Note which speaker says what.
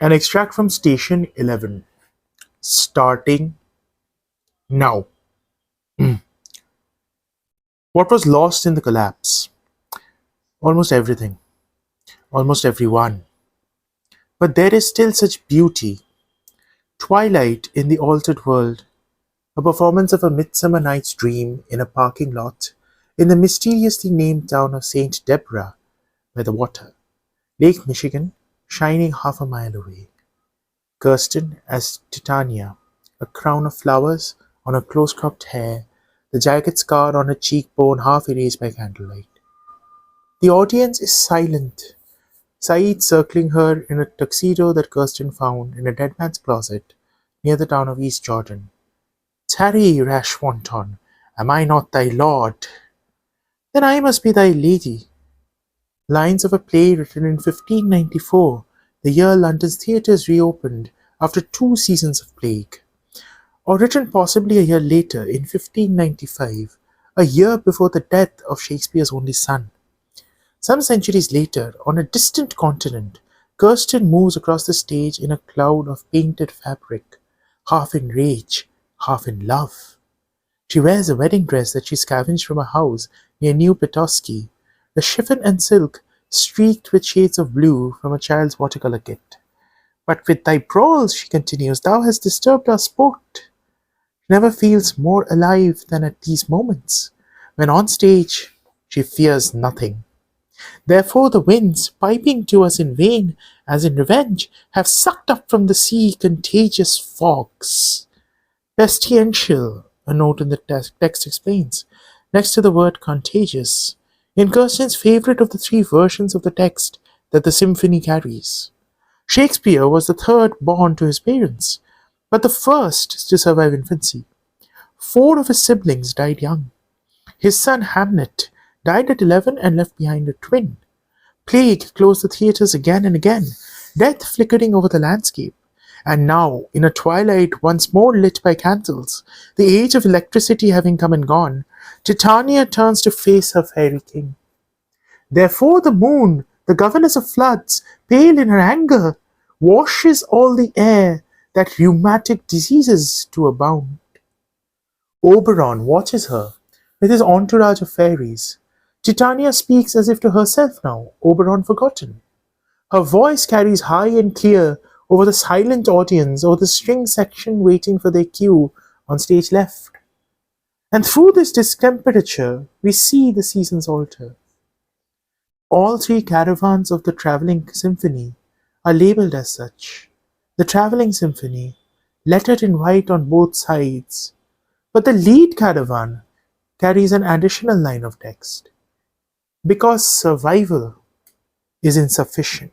Speaker 1: An extract from Station 11. Starting now. What was lost in the collapse? Almost everything, almost everyone. But there is still such beauty. Twilight in the altered world, a performance of A Midsummer Night's Dream in a parking lot in the mysteriously named town of St. Deborah by the water, Lake Michigan, shining half a mile away. Kirsten as Titania, a crown of flowers on her close-cropped hair, the jagged scar on her cheekbone half erased by candlelight. The audience is silent, Saeed circling her in a tuxedo that Kirsten found in a dead man's closet near the town of East Jordan. Tarry, rash wanton, am I not thy lord? Then I must be thy lady. Lines of a play written in 1594, the year London's theatres reopened after 2 seasons of plague. Or written possibly a year later in 1595, a year before the death of Shakespeare's only son. Some centuries later, on a distant continent, Kirsten moves across the stage in a cloud of painted fabric, half in rage, half in love. She wears a wedding dress that she scavenged from a house near New Petoskey, the chiffon and silk streaked with shades of blue from a child's watercolor kit. But with thy prowls, she continues, thou hast disturbed our sport. She never feels more alive than at these moments, when on stage she fears nothing. Therefore the winds, piping to us in vain, as in revenge, have sucked up from the sea contagious fogs. Pestilential, a note in the text explains, next to the word contagious, in Kirsten's favorite of the 3 versions of the text that the symphony carries. Shakespeare was the third born to his parents, but the first to survive infancy. 4 of his siblings died young. His son Hamnet died at 11 and left behind a twin. Plague closed the theatres again and again, death flickering over the landscape. And now, in a twilight once more lit by candles, the age of electricity having come and gone, Titania turns to face her fairy king. Therefore the moon, the governess of floods, pale in her anger, washes all the air that rheumatic diseases do abound. Oberon watches her with his entourage of fairies. Titania speaks as if to herself now, Oberon forgotten. Her voice carries high and clear over the silent audience or the string section waiting for their cue on stage left. And through this distemperature, we see the seasons alter. All 3 caravans of the travelling symphony are labelled as such. The travelling symphony, lettered in white on both sides. But the lead caravan carries an additional line of text. Because survival is insufficient.